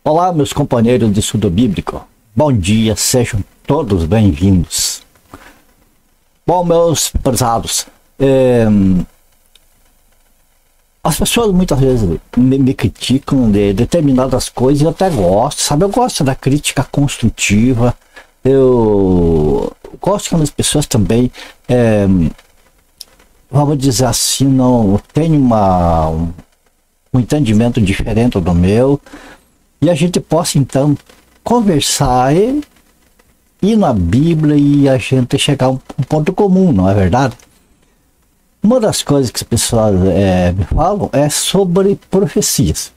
Olá, meus companheiros de estudo bíblico. Bom dia, sejam todos bem-vindos. Bom, meus prezados, as pessoas muitas vezes me criticam de determinadas coisas e eu até gosto, sabe? Eu gosto da crítica construtiva, eu gosto quando as pessoas também, vamos dizer assim, não tem um entendimento diferente do meu, e a gente possa então conversar e ir na Bíblia e a gente chegar a um ponto comum, não é verdade? Uma das coisas que as pessoas me falam é sobre profecias.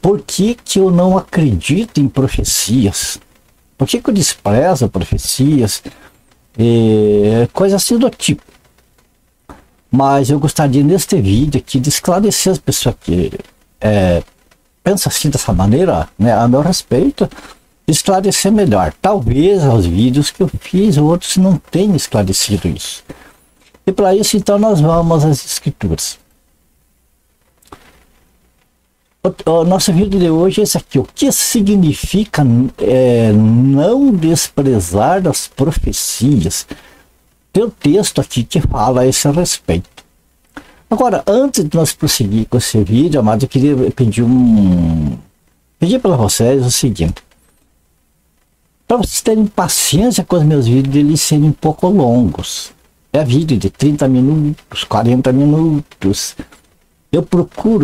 Por que eu não acredito em profecias? Por que eu desprezo profecias? Coisas assim do tipo. Mas eu gostaria neste vídeo aqui de esclarecer as pessoas que pensam assim dessa maneira, né, a meu respeito, esclarecer melhor. Talvez os vídeos que eu fiz, outros não tenham esclarecido isso. E para isso, então, nós vamos às Escrituras. O nosso vídeo de hoje é esse aqui. O que significa não desprezar as profecias? Tem um texto aqui que fala a esse respeito. Agora, antes de nós prosseguir com esse vídeo, amado, eu queria pedir para vocês o seguinte. Para vocês terem paciência com os meus vídeos, eles serem um pouco longos. É vídeo de 30 minutos, 40 minutos. Eu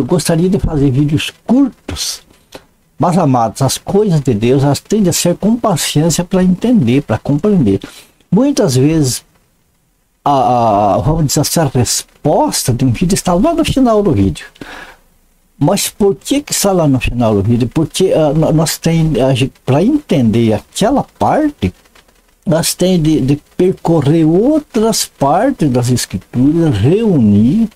gostaria de fazer vídeos curtos. Mas, amados, as coisas de Deus, elas tendem a ser com paciência para entender, para compreender. Muitas vezes, vamos dizer assim, a resposta de um vídeo está lá no final do vídeo. Mas por que está lá no final do vídeo? Porque para entender aquela parte, nós temos de percorrer outras partes das Escrituras, reunir,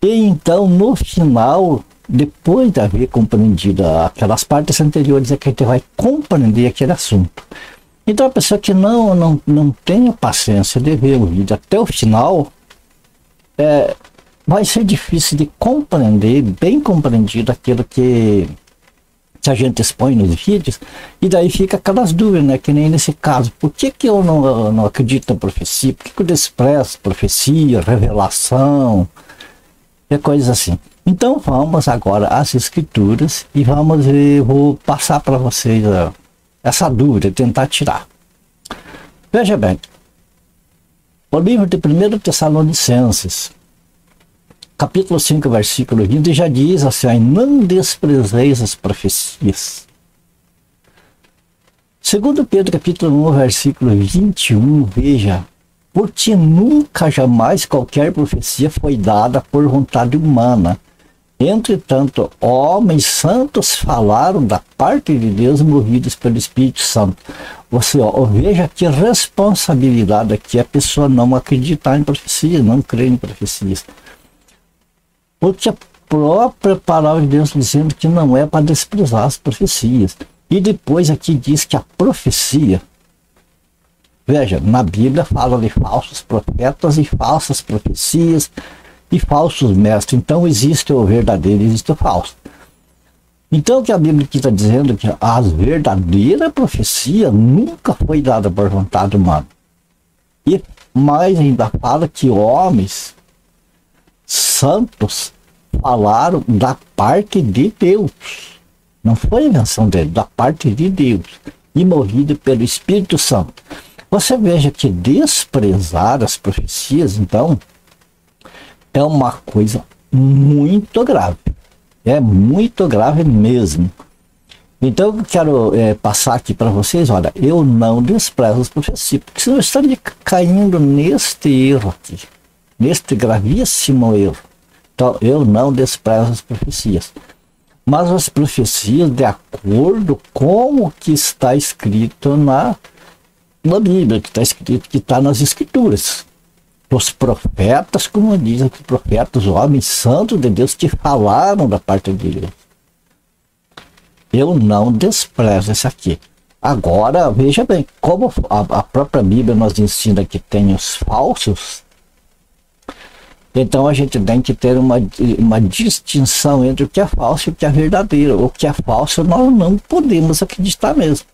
e então no final, depois de haver compreendido aquelas partes anteriores, é que a gente vai compreender aquele assunto. Então a pessoa que não tem a paciência de ver o vídeo até o final, vai ser difícil de compreender, bem compreendido aquilo que a gente expõe nos vídeos, e daí fica aquelas dúvidas, né? Que nem nesse caso, por que eu não acredito na profecia? Por que eu desprezo profecia, revelação, e coisas assim? Então vamos agora às Escrituras e vou passar para vocês essa dúvida, tentar tirar. Veja bem, o livro de 1 Tessalonicenses, capítulo 5, versículo 20, já diz assim: não desprezeis as profecias. Segundo Pedro, capítulo 1, versículo 21, veja: porque nunca, jamais qualquer profecia foi dada por vontade humana. Entretanto, homens santos falaram da parte de Deus, movidos pelo Espírito Santo. Você veja que responsabilidade aqui a pessoa não acreditar em profecias, não crer em profecias. Porque a própria palavra de Deus dizendo que não é para desprezar as profecias. E depois aqui diz que a profecia, veja, na Bíblia fala de falsos profetas e falsas profecias e falsos mestres. Então existe o verdadeiro e existe o falso. Então o que a Bíblia aqui está dizendo é que a verdadeira profecia nunca foi dada por vontade humana. E mais ainda fala que homens santos falaram da parte de Deus. Não foi invenção dele, da parte de Deus. E movido pelo Espírito Santo. Você veja que desprezar as profecias, então, é uma coisa muito grave. É muito grave mesmo. Então eu quero passar aqui para vocês, olha, eu não desprezo as profecias, porque senão eu estaria caindo neste erro aqui. Neste gravíssimo erro. Então, eu não desprezo as profecias. Mas as profecias de acordo com o que está escrito na Bíblia, que está escrito, que está nas Escrituras. Os profetas, como dizem os profetas, os homens santos de Deus que falaram da parte de Deus. Eu não desprezo esse aqui. Agora, veja bem, como a própria Bíblia nos ensina que tem os falsos, Então a gente tem que ter uma distinção entre o que é falso e o que é verdadeiro. O que é falso nós não podemos acreditar mesmo.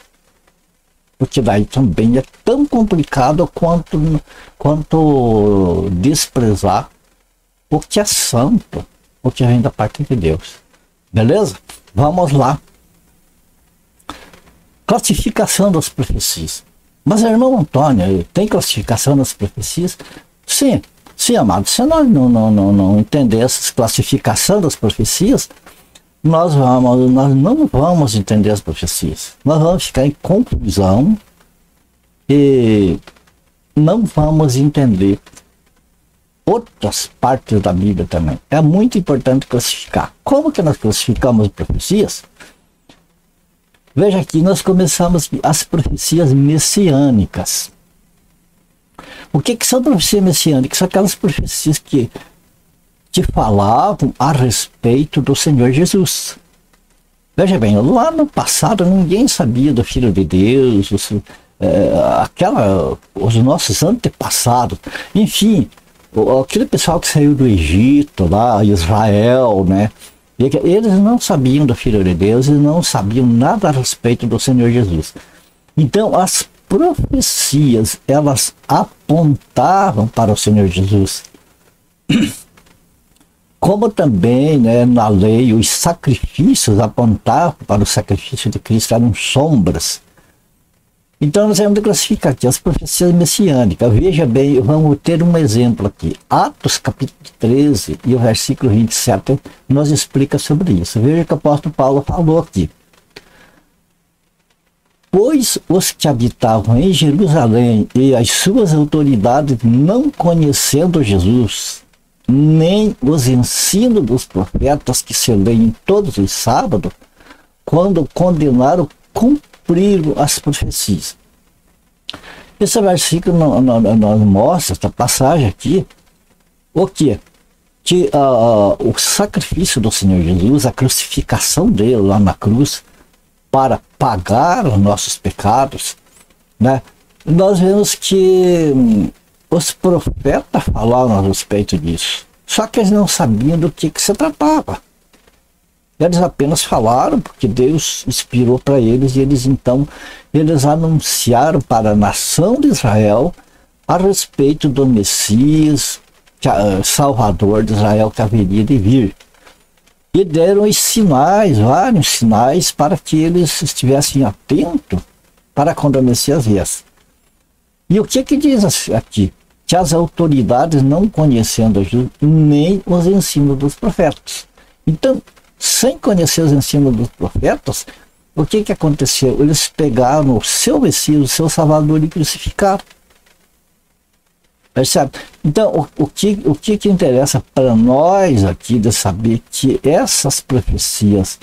Porque daí também é tão complicado quanto desprezar o que é santo, o que vem da parte de Deus. Beleza? Vamos lá. Classificação das profecias. Mas, irmão Antônio, tem classificação das profecias? Sim. Sim, amado, se nós não entender essa classificação das profecias, nós não vamos entender as profecias. Nós vamos ficar em confusão e não vamos entender outras partes da Bíblia também. É muito importante classificar. Como que nós classificamos as profecias? Veja aqui, nós começamos as profecias messiânicas. O que são profecias messiânicas? São aquelas profecias que falavam a respeito do Senhor Jesus. Veja bem, lá no passado ninguém sabia do Filho de Deus, os nossos antepassados, enfim, aquele pessoal que saiu do Egito, lá, Israel, né? Eles não sabiam do Filho de Deus, eles não sabiam nada a respeito do Senhor Jesus. Então, as profecias, elas apontavam para o Senhor Jesus. Como também, né, na lei, os sacrifícios apontavam para o sacrifício de Cristo, eram sombras. Então nós vamos classificar aqui as profecias messiânicas. Veja bem, vamos ter um exemplo aqui. Atos capítulo 13 e o versículo 27 nos explica sobre isso. Veja que o apóstolo Paulo falou aqui. Pois os que habitavam em Jerusalém e as suas autoridades, não conhecendo Jesus, nem os ensinos dos profetas que se leem todos os sábados, quando condenaram, cumpriram as profecias. Esse versículo nos mostra, esta passagem aqui, o quê? Que o sacrifício do Senhor Jesus, a crucificação dele lá na cruz, para pagar os nossos pecados, né? Nós vemos que os profetas falaram a respeito disso, só que eles não sabiam do que se tratava. Eles apenas falaram porque Deus inspirou para eles, e eles anunciaram para a nação de Israel a respeito do Messias, Salvador de Israel, que haveria de vir. E deram os sinais, vários sinais, para que eles estivessem atentos para quando o Messias viesse. E o que diz aqui? Que as autoridades não conhecendo Jesus, nem os ensinos dos profetas. Então, sem conhecer os ensinos dos profetas, o que aconteceu? Eles pegaram o seu Messias, o seu Salvador, e crucificaram. Percebe? Então, o que interessa para nós aqui de saber que essas profecias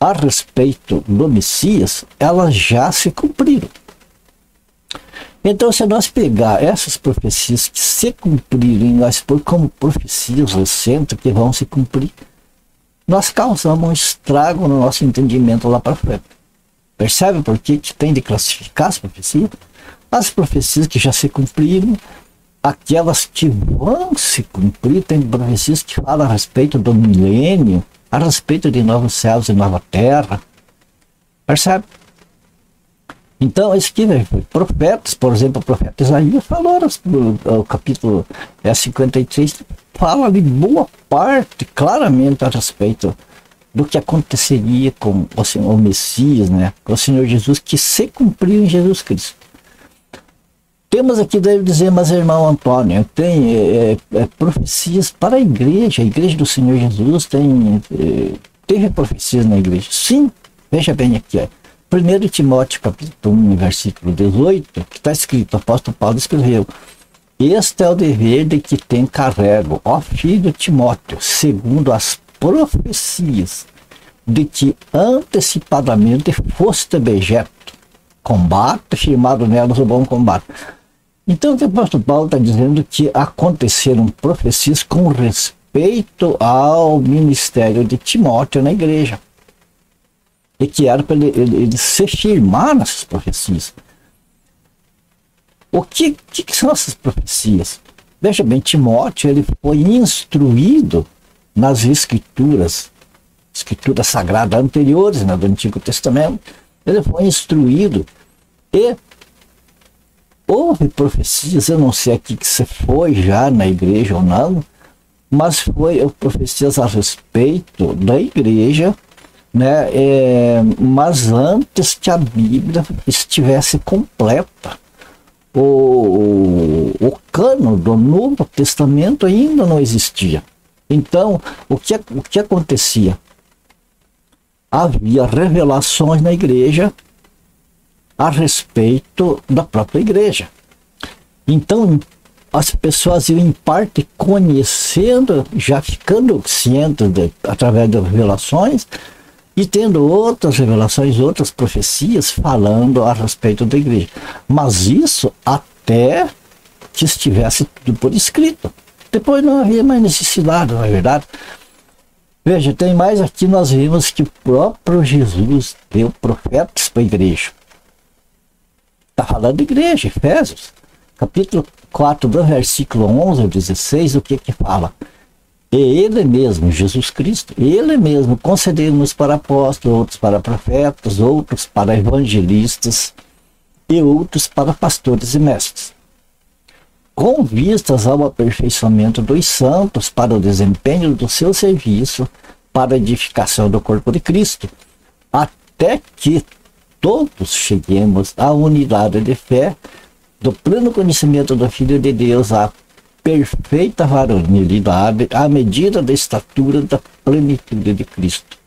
a respeito do Messias, elas já se cumpriram. Então, se nós pegar essas profecias que se cumpriram e nós pôr como profecias recentes que vão se cumprir, nós causamos um estrago no nosso entendimento lá para frente. Percebe por que tem de classificar as profecias? As profecias que já se cumpriram, aquelas que vão se cumprir, tem profecias que falam a respeito do milênio, a respeito de novos céus e nova terra. Percebe? Então, isso aqui, profetas, por exemplo, o profeta Isaías falou, o capítulo 53, fala de boa parte, claramente, a respeito do que aconteceria com o Messias, né? Com o Senhor Jesus, que se cumpriu em Jesus Cristo. Temos aqui, deve dizer, mas irmão Antônio, tem profecias para a igreja do Senhor Jesus, teve profecias na igreja. Sim, veja bem aqui, 1 Timóteo capítulo 1, versículo 18, que está escrito, o apóstolo Paulo escreveu: este é o dever de que te encarrego, ó filho Timóteo, segundo as profecias de que antecipadamente foste objeto, combate, firmado nelas o bom combate. Então, o que o apóstolo Paulo está dizendo que aconteceram profecias com respeito ao ministério de Timóteo na igreja. E que era para ele se firmar nessas profecias. O que são essas profecias? Veja bem, Timóteo, ele foi instruído nas escrituras sagradas anteriores, né, do Antigo Testamento. Ele foi instruído e houve profecias, eu não sei aqui que você foi já na igreja ou não, mas foi profecias a respeito da igreja, né, mas antes que a Bíblia estivesse completa. O cano do Novo Testamento ainda não existia. Então, o que acontecia? Havia revelações na igreja a respeito da própria igreja. Então, as pessoas iam em parte conhecendo, já ficando cientes através das revelações, e tendo outras revelações, outras profecias falando a respeito da igreja. Mas isso até que estivesse tudo por escrito. Depois não havia mais necessidade, não é verdade? Veja, tem mais aqui, nós vimos que o próprio Jesus deu profetas para a igreja. Está falando de igreja, Efésios, capítulo 4, do versículo 11 ao 16, o que fala? E ele mesmo, Jesus Cristo, ele mesmo concedeu-nos para apóstolos, outros para profetas, outros para evangelistas e outros para pastores e mestres, com vistas ao aperfeiçoamento dos santos para o desempenho do seu serviço, para a edificação do corpo de Cristo, até que todos cheguemos à unidade de fé, do pleno conhecimento do Filho de Deus, à perfeita varonilidade, à medida da estatura da plenitude de Cristo,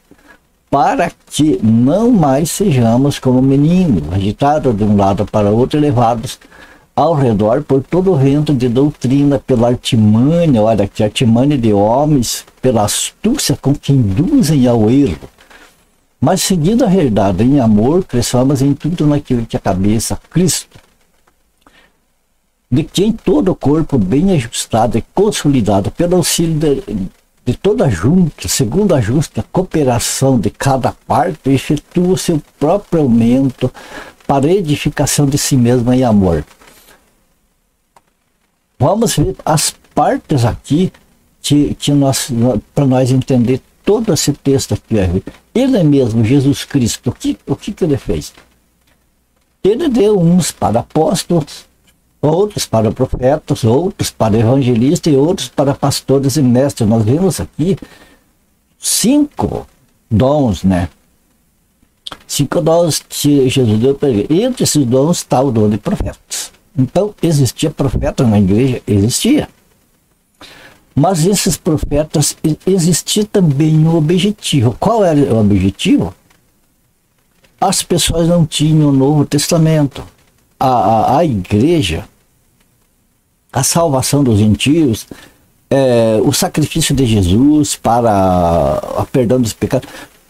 para que não mais sejamos como meninos, agitados de um lado para outro, levados ao redor por todo o vento de doutrina, pela artimanha, olha que artimanha de homens, pela astúcia com que induzem ao erro. Mas seguindo a verdade em amor, cresçamos em tudo naquilo que a cabeça, Cristo, de quem todo o corpo bem ajustado e consolidado pelo auxílio de toda junta, segundo a justa cooperação de cada parte, efetua o seu próprio aumento para a edificação de si mesma em amor. Vamos ver as partes aqui para nós entender todo esse texto aqui. Ele mesmo, Jesus Cristo, o que ele fez? Ele deu uns para apóstolos, outros para profetas, outros para evangelistas e outros para pastores e mestres. Nós vemos aqui 5 dons, né? 5 dons que Jesus deu para ele. Entre esses dons está o dom de profetas. Então, existia profeta na igreja? Existia. Mas esses profetas, existia também um objetivo. Qual era o objetivo? As pessoas não tinham o Novo Testamento. A igreja, a salvação dos gentios, o sacrifício de Jesus para a perdão dos pecados,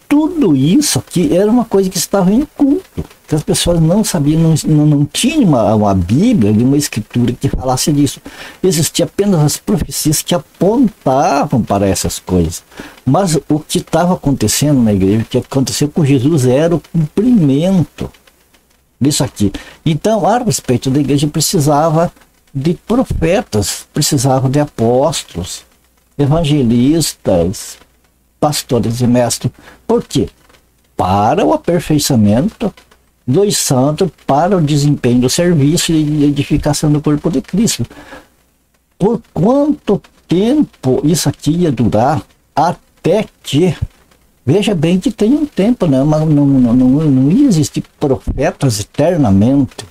tudo isso aqui era uma coisa que estava em culto, que as pessoas não sabiam, não tinha uma Bíblia, uma escritura que falasse disso. Existia apenas as profecias que apontavam para essas coisas. Mas o que estava acontecendo na igreja, o que aconteceu com Jesus, era o cumprimento disso aqui. Então, a respeito da igreja, precisava de profetas, precisava de apóstolos, evangelistas, pastores e mestres. Por quê? Para o aperfeiçoamento dos santos, para o desempenho do serviço e edificação do corpo de Cristo. Por quanto tempo isso aqui ia durar? Até que, veja bem que tem um tempo, né? Mas não ia existir profetas eternamente.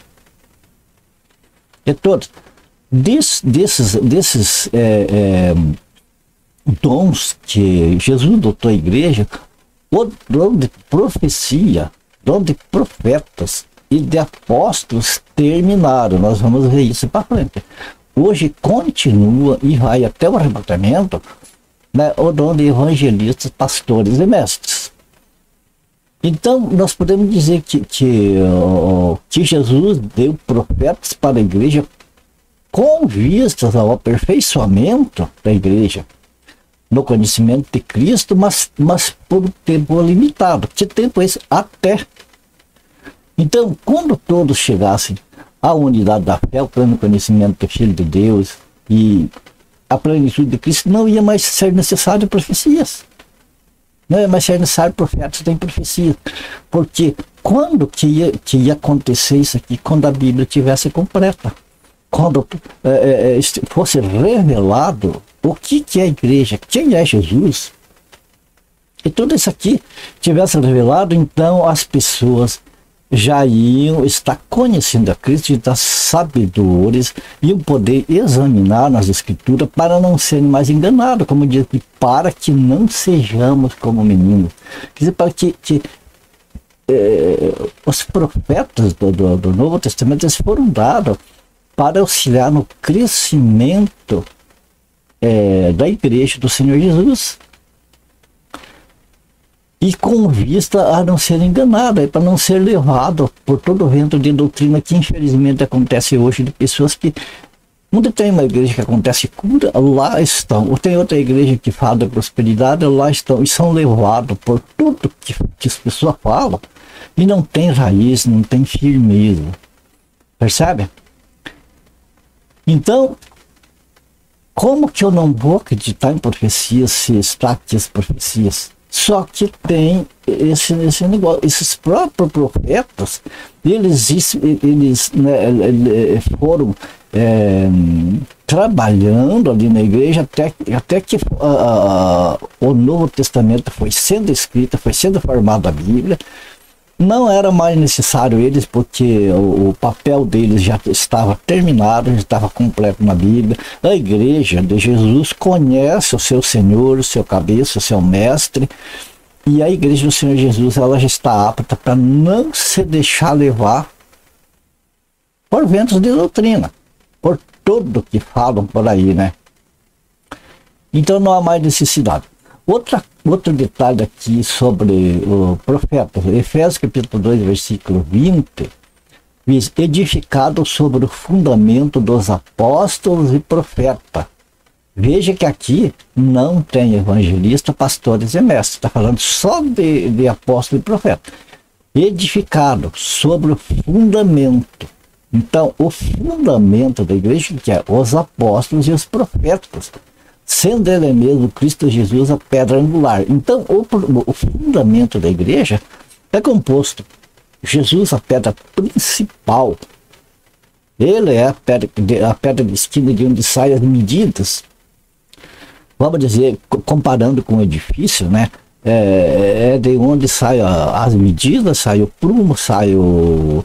E todos desses dons que Jesus dotou à igreja, o dom de profecia, dom de profetas e de apóstolos terminaram. Nós vamos ver isso para frente. Hoje continua e vai até o arrebatamento, né, o dom de evangelistas, pastores e mestres. Então, nós podemos dizer que Jesus deu profetas para a igreja com vistas ao aperfeiçoamento da igreja, no conhecimento de Cristo, mas por um tempo limitado. Que tempo é esse? Até. Então, quando todos chegassem à unidade da fé, ao pleno conhecimento do Filho de Deus, e a plenitude de Cristo, não ia mais ser necessário profecias. Não ia mais ser necessário profetas nem profecias. Porque quando que ia acontecer isso aqui? Quando a Bíblia estivesse completa. Quando fosse revelado o que é a igreja, quem é Jesus. E tudo isso aqui tivesse revelado, então as pessoas já iam estar conhecendo a Cristo, estar sabedores, iam poder examinar nas Escrituras para não serem mais enganados, como diz aqui, para que não sejamos como meninos. Quer dizer, para que os profetas do Novo Testamento, eles foram dados para auxiliar no crescimento da igreja do Senhor Jesus. E com vista a não ser enganado, para não ser levado por todo o vento de doutrina que infelizmente acontece hoje, de pessoas que, onde tem uma igreja que acontece cura, lá estão, ou tem outra igreja que fala de prosperidade, lá estão, e são levados por tudo que as pessoas falam, e não tem raiz, não tem firmeza, percebe? Então, como que eu não vou acreditar em profecias se está aqui as profecias? Só que tem esse negócio, esses próprios profetas, eles foram trabalhando ali na igreja até que o Novo Testamento foi sendo escrito, foi sendo formada a Bíblia. Não era mais necessário eles, porque o papel deles já estava terminado, já estava completo na Bíblia. A igreja de Jesus conhece o seu Senhor, o seu cabeça, o seu mestre, e a igreja do Senhor Jesus, ela já está apta para não se deixar levar por ventos de doutrina, por tudo que falam por aí, né? Então não há mais necessidade. Outro detalhe aqui sobre o profeta, Efésios capítulo 2, versículo 20, diz, edificado sobre o fundamento dos apóstolos e profetas. Veja que aqui não tem evangelista, pastores e mestres, está falando só de apóstolo e profeta. Edificado sobre o fundamento. Então, o fundamento da igreja, que é os apóstolos e os profetas, sendo ele mesmo Cristo Jesus a pedra angular. Então, o fundamento da igreja é composto. Jesus, a pedra principal. Ele é a pedra de esquina de onde saem as medidas. Vamos dizer, comparando com o edifício, né? É de onde saem as medidas, sai o prumo, sai o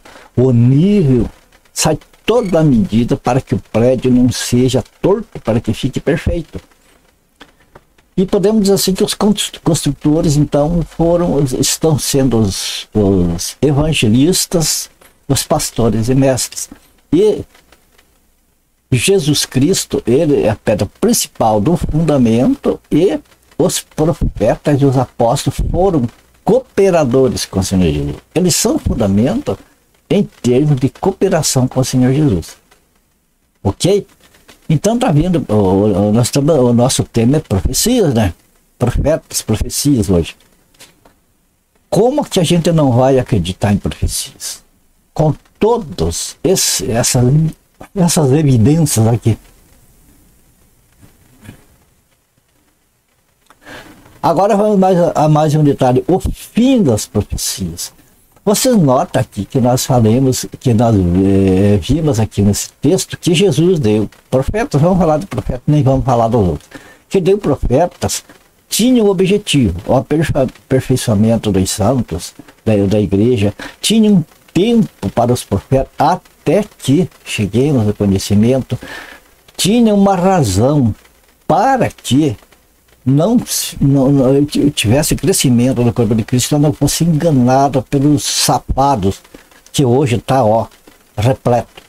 nível, sai toda a medida para que o prédio não seja torto, para que fique perfeito. E podemos dizer assim que os construtores, então, estão sendo os evangelistas, os pastores e mestres. E Jesus Cristo, ele é a pedra principal do fundamento, e os profetas e os apóstolos foram cooperadores com o Senhor Jesus. Eles são fundamento em termos de cooperação com o Senhor Jesus. Ok? Então tá vendo, o nosso tema é profecias, né? Profetas, profecias hoje. Como que a gente não vai acreditar em profecias? Com todas essas evidências aqui. Agora vamos a mais um detalhe, o fim das profecias. Vocês notam aqui que nós vimos aqui nesse texto que Jesus deu profetas, vamos falar de profetas, nem vamos falar dos outros, que deu profetas, tinha o objetivo, o aperfeiçoamento dos santos, da igreja, tinha um tempo para os profetas, até que cheguemos ao conhecimento, tinha uma razão para que não tivesse crescimento do corpo de Cristo, não fosse enganado pelos safados que hoje está repleto.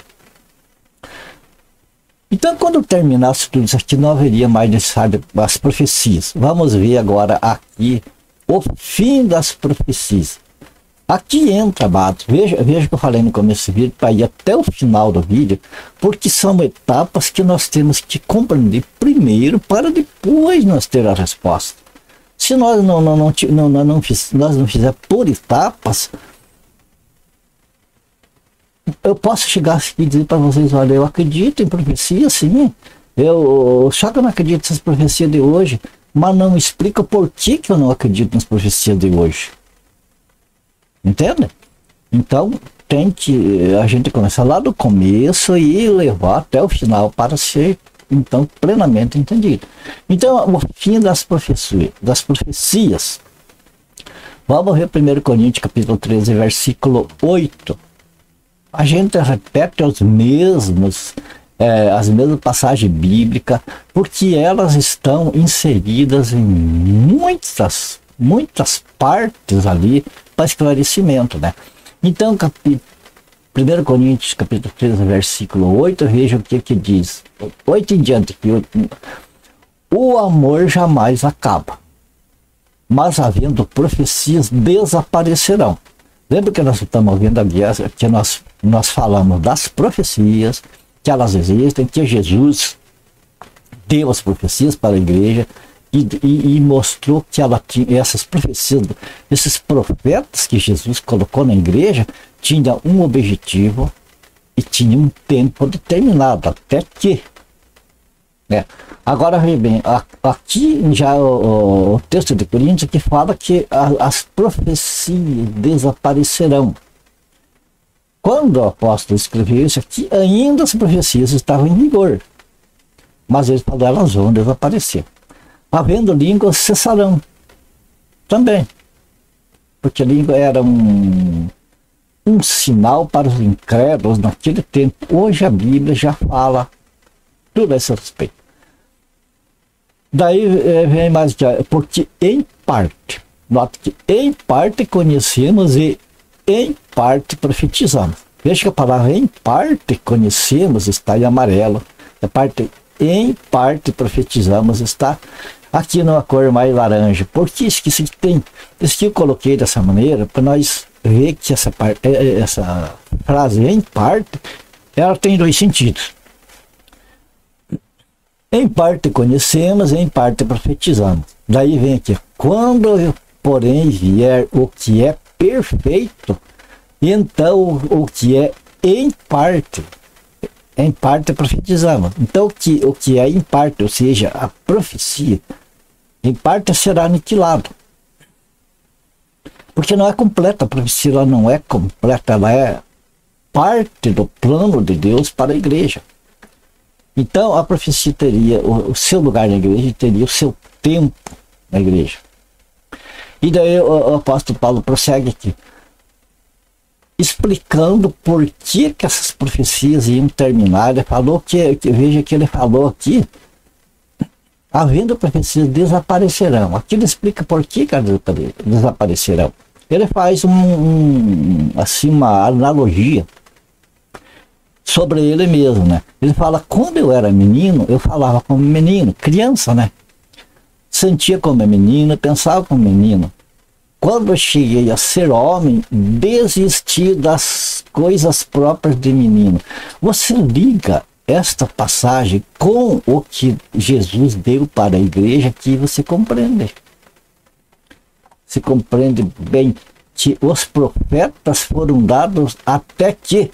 Então, quando terminasse tudo isso aqui, não haveria mais necessário as profecias. Vamos ver agora aqui o fim das profecias. Aqui entra, amados, veja que eu falei no começo do vídeo, para ir até o final do vídeo, porque são etapas que nós temos que compreender primeiro, para depois nós ter a resposta. Se nós não fizermos por etapas, eu posso chegar aqui e dizer para vocês, olha, eu acredito em profecia, sim, Só que eu não acredito nessas profecias de hoje, mas não explica por que eu não acredito nas profecias de hoje. Entende? Então, tem que a gente começar lá do começo e levar até o final para ser, então, plenamente entendido. Então, o fim das profecias. Vamos ver 1 Coríntios, capítulo 13, versículo 8. A gente repete as mesmas passagens bíblicas, porque elas estão inseridas em muitas partes ali para esclarecimento, né? Então, 1 Coríntios, capítulo 13, versículo 8, veja o que diz. 8 em diante, que o amor jamais acaba, mas havendo profecias desaparecerão. Lembra que nós estamos vendo ali, que nós falamos das profecias, que elas existem, que Jesus deu as profecias para a igreja e mostrou que ela tinha essas profecias, esses profetas que Jesus colocou na igreja, tinham um objetivo e tinham um tempo determinado, até que. Agora, veja bem, aqui já o texto de Coríntios que fala que as profecias desaparecerão. Quando o apóstolo escreveu isso aqui, ainda as profecias estavam em vigor. Mas ele falou, elas vão desaparecer. Havendo línguas, cessarão. Também. Porque a língua era um sinal para os incrédulos naquele tempo. Hoje a Bíblia já fala tudo a esse respeito. Daí vem mais que, porque em parte, nota que em parte conhecemos e em parte profetizamos. Veja que a palavra em parte conhecemos está em amarelo. A parte em parte profetizamos está aqui numa cor mais laranja. Por que isso que eu coloquei dessa maneira? Para nós ver que essa frase em parte, ela tem dois sentidos. Em parte conhecemos, em parte profetizamos. Daí vem aqui, quando porém vier o que é perfeito, então o que é em parte profetizamos. Então o que é em parte, ou seja, a profecia, em parte será aniquilado. Porque não é completa, a profecia ela não é completa, ela é parte do plano de Deus para a igreja. Então a profecia teria o seu lugar na igreja, teria o seu tempo na igreja. E daí o apóstolo Paulo prossegue aqui, explicando por que essas profecias iam terminar. Ele falou veja que ele falou aqui, havendo profecias desaparecerão. Aqui ele explica por que desaparecerão. Ele faz uma analogia sobre ele mesmo, né? Ele fala, quando eu era menino, eu falava como menino, criança, né? Sentia como menino, pensava como menino. Quando eu cheguei a ser homem, desisti das coisas próprias de menino. Você liga esta passagem com o que Jesus deu para a igreja, que você compreende. Se compreende bem que os profetas foram dados até que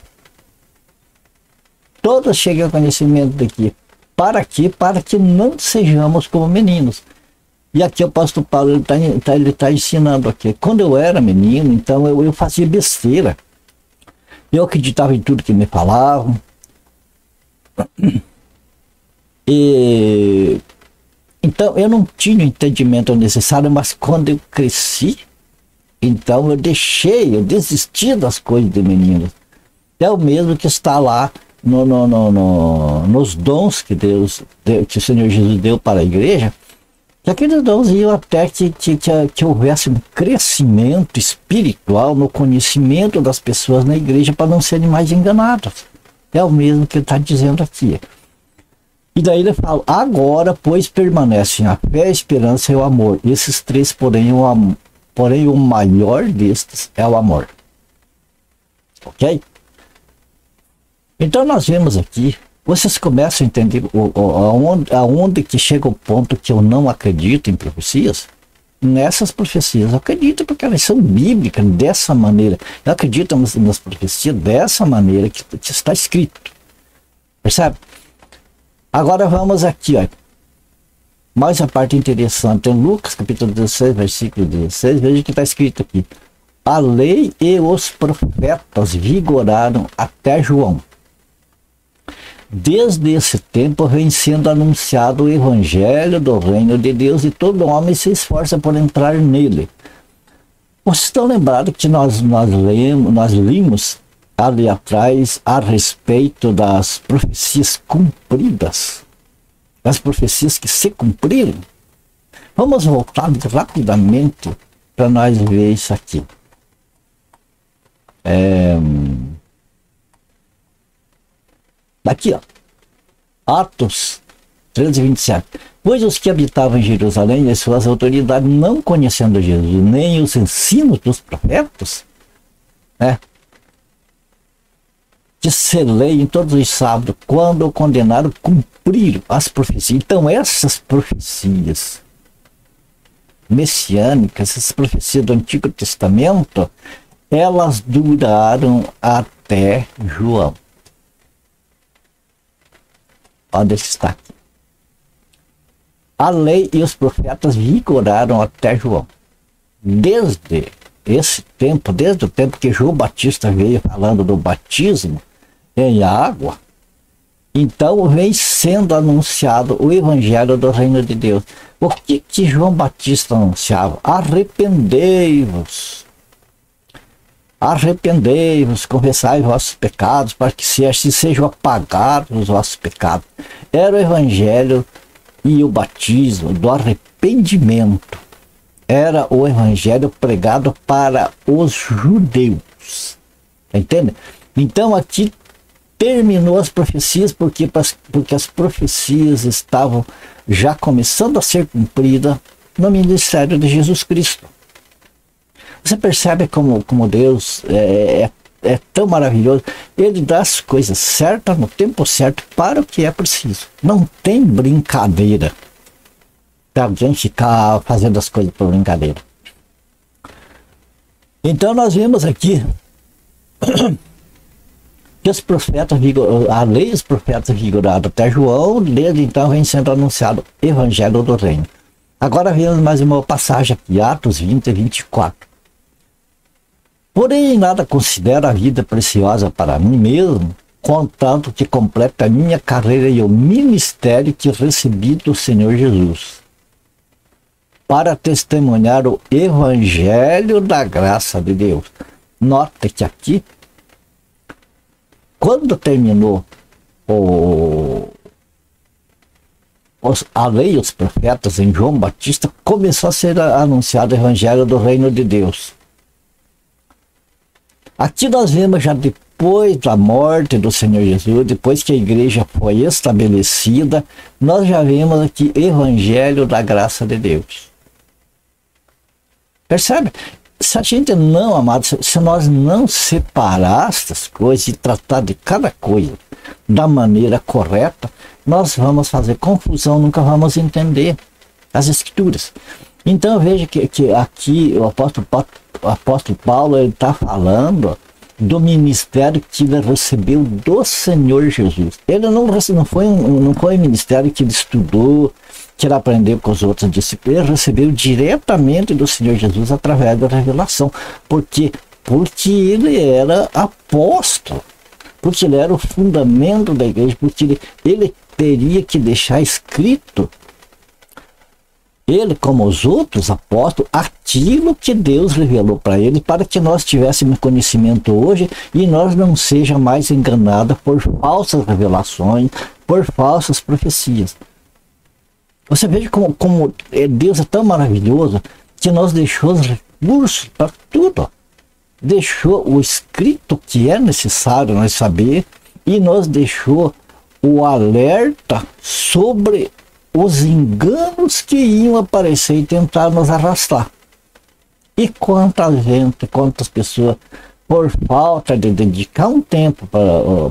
todos cheguem ao conhecimento de que. Para quê? Para que não sejamos como meninos. E aqui o apóstolo Paulo ele tá ensinando aqui. Quando eu era menino, então eu fazia besteira. Eu acreditava em tudo que me falavam. Então eu não tinha o entendimento necessário, mas quando eu cresci, então eu desisti das coisas de meninos. É o mesmo que está lá nos dons que que o Senhor Jesus deu para a igreja, que aqueles dons iam até que houvesse um crescimento espiritual no conhecimento das pessoas na igreja para não serem mais enganadas. É o mesmo que ele está dizendo aqui. E daí ele fala, agora, pois, permanecem a fé, a esperança e o amor. Esses três, porém o maior destes é o amor. Ok? Então nós vemos aqui, vocês começam a entender aonde que chega o ponto que eu não acredito em profecias. Nessas profecias eu acredito porque elas são bíblicas dessa maneira. Eu acredito nas profecias dessa maneira que está escrito. Percebe? Agora vamos aqui, ó. Mais a parte interessante, em Lucas capítulo 16, versículo 16, veja que está escrito aqui: a lei e os profetas vigoraram até João. Desde esse tempo vem sendo anunciado o evangelho do reino de Deus e todo homem se esforça por entrar nele. Vocês estão lembrados que nós limos ali atrás a respeito das profecias cumpridas? Das profecias que se cumpriram? Vamos voltar rapidamente para nós ver isso aqui. Aqui, ó. Atos 13:27. Pois os que habitavam em Jerusalém e suas autoridades, não conhecendo Jesus, nem os ensinos dos profetas, que se lê em todos os sábados, quando o condenaram, cumpriram as profecias. Então essas profecias messiânicas, essas profecias do Antigo Testamento, elas duraram até João. Onde está aqui? A lei e os profetas vigoraram até João. Desde esse tempo, desde o tempo que João Batista veio falando do batismo em água, então vem sendo anunciado o evangelho do reino de Deus. O que João Batista anunciava? Arrependei-vos. Arrependei-vos, confessai vossos pecados, para que assim sejam apagados os vossos pecados. Era o evangelho e o batismo do arrependimento. Era o evangelho pregado para os judeus. Entende? Então aqui terminou as profecias, porque as profecias estavam já começando a ser cumpridas no ministério de Jesus Cristo. Você percebe como Deus é tão maravilhoso? Ele dá as coisas certas no tempo certo para o que é preciso. Não tem brincadeira para alguém ficar fazendo as coisas por brincadeira. Então nós vemos aqui que os profetas, a lei e os profetas vigoraram até João, desde então vem sendo anunciado o evangelho do reino. Agora vemos mais uma passagem aqui, Atos 20:24. Porém, nada considero a vida preciosa para mim mesmo, contanto que complete a minha carreira e o ministério que recebi do Senhor Jesus, para testemunhar o evangelho da graça de Deus. Note que aqui, quando terminou a lei e os profetas em João Batista, começou a ser anunciado o evangelho do reino de Deus. Aqui nós vemos já depois da morte do Senhor Jesus, depois que a igreja foi estabelecida, nós já vemos aqui o evangelho da graça de Deus. Percebe? Se a gente não, amado, se nós não separar essas coisas e tratar de cada coisa da maneira correta, nós vamos fazer confusão, nunca vamos entender as Escrituras. Então veja que aqui o apóstolo Paulo está falando do ministério que ele recebeu do Senhor Jesus. Ele não foi um ministério que ele estudou, que ele aprendeu com os outros discípulos. Ele recebeu diretamente do Senhor Jesus através da revelação. Porque ele era apóstolo, porque ele era o fundamento da igreja, porque ele teria que deixar escrito, ele, como os outros apóstolos, aquilo que Deus revelou para ele, para que nós tivéssemos conhecimento hoje e nós não sejamos mais enganados por falsas revelações, por falsas profecias. Você veja como Deus é tão maravilhoso que nos deixou os recursos para tudo. Deixou o escrito que é necessário nós saber e nos deixou o alerta sobre os enganos que iam aparecer e tentar nos arrastar. E quantas pessoas, por falta de dedicar um tempo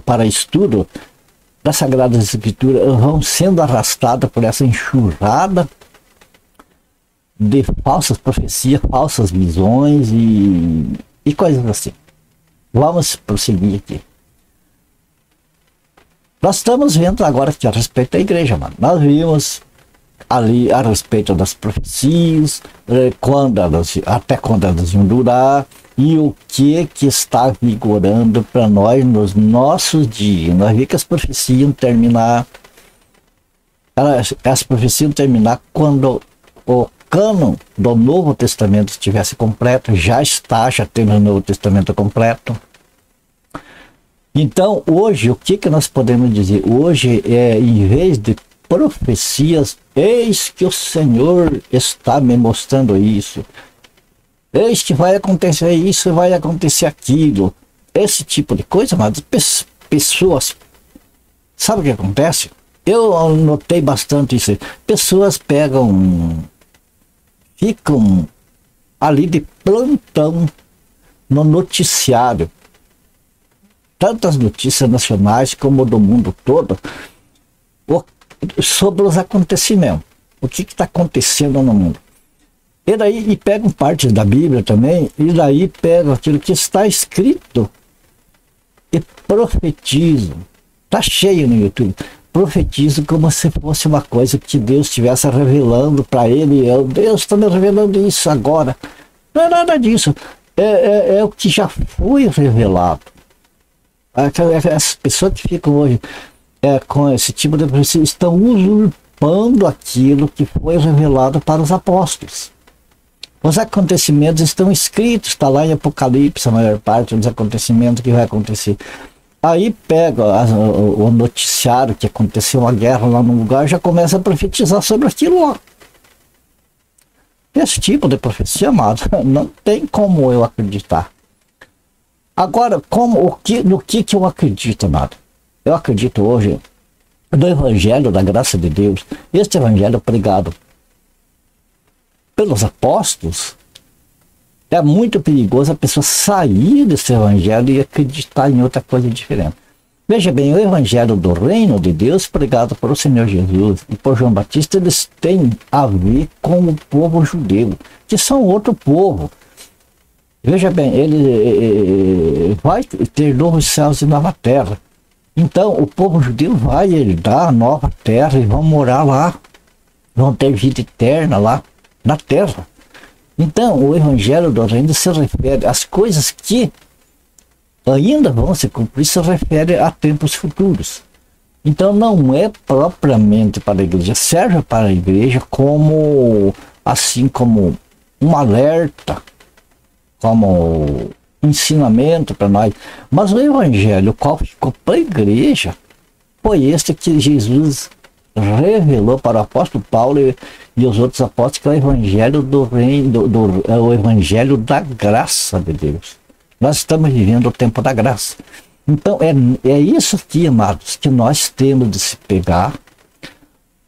para estudo das Sagradas Escrituras, vão sendo arrastadas por essa enxurrada de falsas profecias, falsas visões e coisas assim. Vamos prosseguir aqui. Nós estamos vendo agora que a respeito da igreja, mano. Nós vimos ali a respeito das profecias, até quando elas iam durar, e o que está vigorando para nós nos nossos dias. Nós vimos que as profecias iam terminar, as profecias iam terminar quando o cânon do Novo Testamento estivesse completo. Já temos o Novo Testamento completo. Então, hoje, o que nós podemos dizer? Hoje, em vez de profecias, eis que o Senhor está me mostrando isso. Eis que vai acontecer isso, vai acontecer aquilo. Esse tipo de coisa, mas pessoas... Sabe o que acontece? Eu notei bastante isso. Pessoas ficam ali de plantão no noticiário. Tantas notícias nacionais como do mundo todo, sobre os acontecimentos. O que está acontecendo no mundo. E pegam partes da Bíblia também, e daí pegam aquilo que está escrito e profetizam. Está cheio no YouTube. Profetizam como se fosse uma coisa que Deus estivesse revelando para ele. Deus está me revelando isso agora. Não é nada disso. É o que já foi revelado. As pessoas que ficam hoje com esse tipo de profecia estão usurpando aquilo que foi revelado para os apóstolos. Os acontecimentos estão escritos, está lá em Apocalipse, a maior parte dos acontecimentos que vai acontecer. Aí pega o noticiário que aconteceu uma guerra lá num lugar, já começa a profetizar sobre aquilo lá. Esse tipo de profecia, amado, não tem como eu acreditar. Agora, no que eu acredito, amado? Eu acredito hoje no Evangelho da graça de Deus. Este Evangelho pregado pelos apóstolos, é muito perigoso a pessoa sair desse Evangelho e acreditar em outra coisa diferente. Veja bem, o Evangelho do Reino de Deus pregado por o Senhor Jesus e por João Batista, eles têm a ver com o povo judeu, que são outro povo. Veja bem, ele vai ter novos céus e nova terra. Então, o povo judeu vai herdar a nova terra e vão morar lá. Vão ter vida eterna lá na terra. Então, o Evangelho do Reino se refere às coisas que ainda vão se cumprir, se refere a tempos futuros. Então, não é propriamente para a igreja, serve para a igreja assim como um alerta, como ensinamento para nós. Mas o Evangelho, qual ficou para a igreja, foi este que Jesus revelou para o apóstolo Paulo e os outros apóstolos, que é o Evangelho do Reino, é o Evangelho da graça de Deus. Nós estamos vivendo o tempo da graça. Então é isso aqui, amados, que nós temos de se pegar,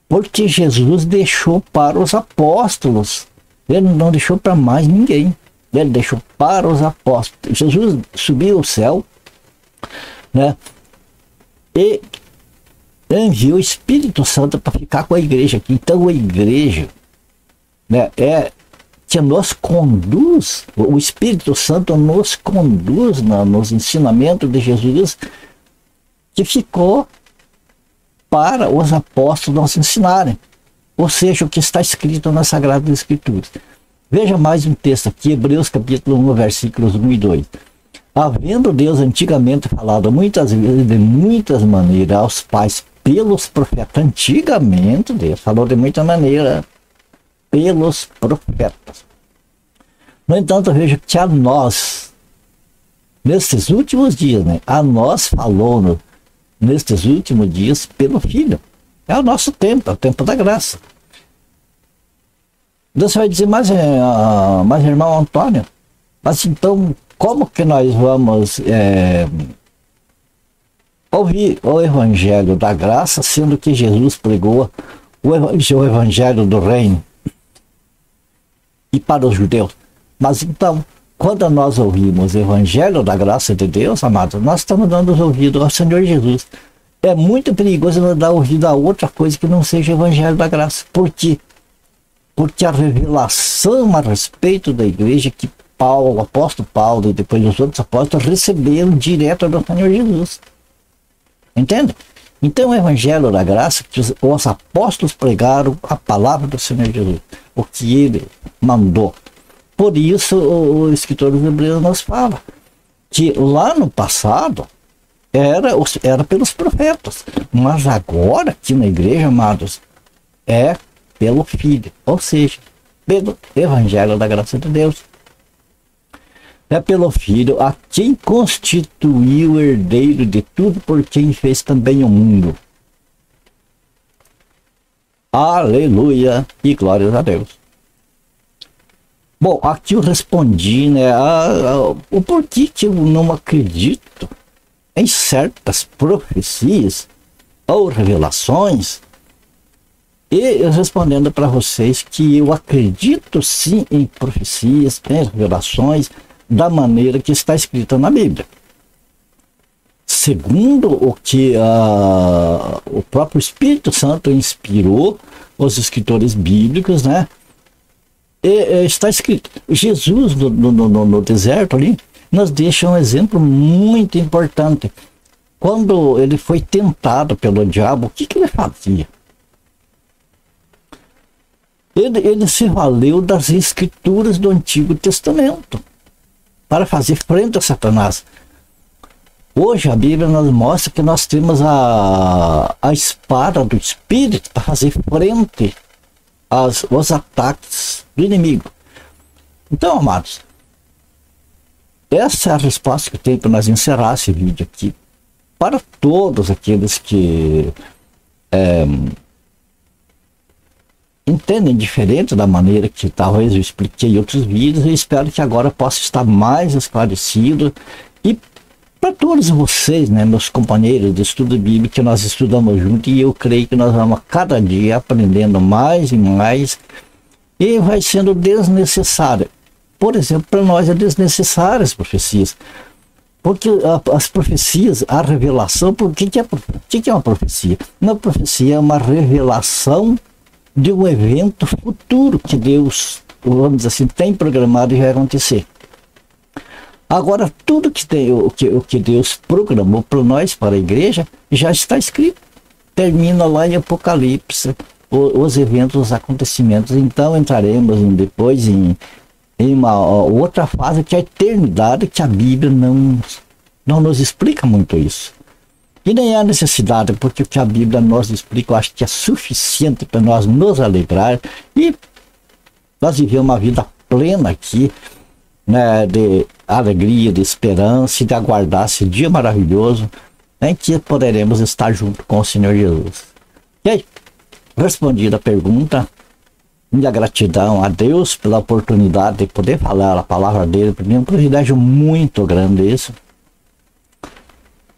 porque Jesus deixou para os apóstolos. Ele não deixou para mais ninguém. Ele deixou para os apóstolos. Jesus subiu ao céu, né? E enviou o Espírito Santo para ficar com a igreja aqui. Então a igreja, né, que nos conduz, o Espírito Santo nos conduz nos ensinamentos de Jesus, que ficou para os apóstolos nos ensinarem. Ou seja, o que está escrito nas Sagradas Escrituras. Veja mais um texto aqui, Hebreus capítulo 1, versículos 1 e 2. Havendo Deus antigamente falado muitas vezes, de muitas maneiras, aos pais pelos profetas. Antigamente Deus falou de muita maneira pelos profetas. No entanto, veja que a nós, nestes últimos dias, né, a nós falou nestes últimos dias pelo Filho. É o nosso tempo, é o tempo da graça. Você vai dizer, mas irmão Antônio, mas então como que nós vamos ouvir o Evangelho da graça, sendo que Jesus pregou o Evangelho do Reino e para os judeus? Mas então, quando nós ouvimos o Evangelho da graça de Deus, amados, nós estamos dando ouvido ao Senhor Jesus. É muito perigoso nós dar ouvido a outra coisa que não seja o Evangelho da graça. Por quê? Porque a revelação a respeito da igreja que o apóstolo Paulo e depois os outros apóstolos receberam direto do Senhor Jesus. Entende? Então o evangelho da graça, que os apóstolos pregaram a palavra do Senhor Jesus, o que ele mandou. Por isso o escritor dos Hebreus nos fala que lá no passado era pelos profetas, mas agora aqui na igreja, amados, é pelo Filho, ou seja, pelo evangelho da graça de Deus. É pelo Filho a quem constituiu o herdeiro de tudo, por quem fez também o mundo. Aleluia e glórias a Deus. Bom, aqui eu respondi, né, o porquê que eu não acredito em certas profecias ou revelações, e respondendo para vocês que eu acredito sim em profecias, em revelações, da maneira que está escrita na Bíblia. Segundo o que o próprio Espírito Santo inspirou os escritores bíblicos, né? Está escrito. Jesus no deserto ali nos deixa um exemplo muito importante. Quando ele foi tentado pelo diabo, o que ele fazia? Ele se valeu das escrituras do Antigo Testamento para fazer frente a Satanás. Hoje a Bíblia nos mostra que nós temos a espada do Espírito para fazer frente aos ataques do inimigo. Então, amados, essa é a resposta que eu tenho para nós encerrar esse vídeo aqui. Para todos aqueles que entendem diferente da maneira que talvez eu expliquei em outros vídeos, eu espero que agora possa estar mais esclarecido. E para todos vocês, né, meus companheiros de estudo bíblico, que nós estudamos juntos, e eu creio que nós vamos cada dia aprendendo mais e mais, e vai sendo desnecessário. Por exemplo, para nós é desnecessário as profecias, porque as profecias, a revelação, o que é uma profecia? Uma profecia é uma revelação de um evento futuro que Deus, vamos dizer assim, tem programado e vai acontecer. Agora, tudo que tem, o que Deus programou para nós, para a igreja, já está escrito. Termina lá em Apocalipse, os eventos, os acontecimentos. Então entraremos depois em uma outra fase, que é a eternidade, que a Bíblia não nos explica muito isso. E nem há necessidade, porque o que a Bíblia nos explica, eu acho que é suficiente para nós nos alegrar e nós viver uma vida plena aqui, né, de alegria, de esperança e de aguardar esse dia maravilhoso em que poderemos estar junto com o Senhor Jesus. E aí, respondida a pergunta, minha gratidão a Deus pela oportunidade de poder falar a palavra dele. Para mim é um privilégio muito grande isso.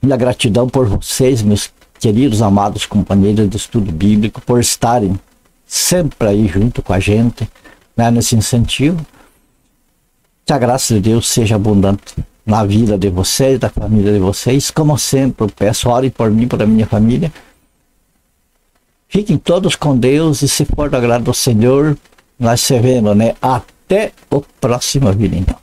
Minha gratidão por vocês, meus queridos, amados companheiros de estudo bíblico, por estarem sempre aí junto com a gente, né, nesse incentivo. Que a graça de Deus seja abundante na vida de vocês, da família de vocês. Como sempre, eu peço, orem por mim, por a minha família. Fiquem todos com Deus, e se for do agrado do Senhor, nós se vemos, né? Até o próximo vídeo, então.